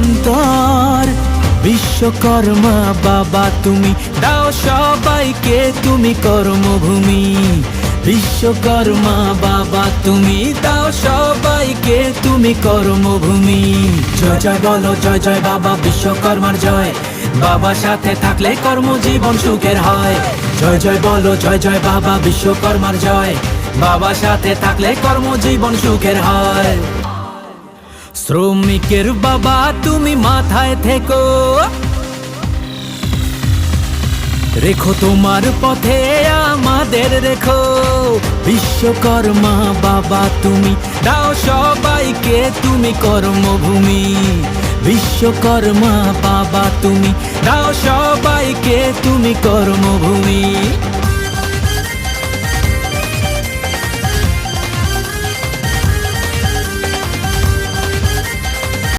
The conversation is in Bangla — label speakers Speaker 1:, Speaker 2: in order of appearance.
Speaker 1: যুগান্তর। বিশ্বকর্মা বাবা তুমি দাও সবাইকে তুমি কর্মভূমি। বিশ্বকর্মা বাবা তুমি দাও সবাইকে তুমি কর্মভূমি। জয় জয় বলো জয় জয় বাবা বিশ্বকর্মার জয়। বাবার সাথে থাকলে কর্মজীবন সুখের হয়। জয় জয় বলো জয় জয় বাবা বিশ্বকর্মার জয়। বাবার সাথে থাকলে কর্মজীবন সুখের হয়। শ্রমিকের বাবা তুমি মাথায় থেকো, রেখো তোমার পথে আমাদের রেখো। বিশ্বকর্মা বাবা তুমি দাও সবাইকে তুমি কর্মভূমি। বিশ্বকর্মা বাবা তুমি দাও সবাইকে তুমি কর্মভূমি।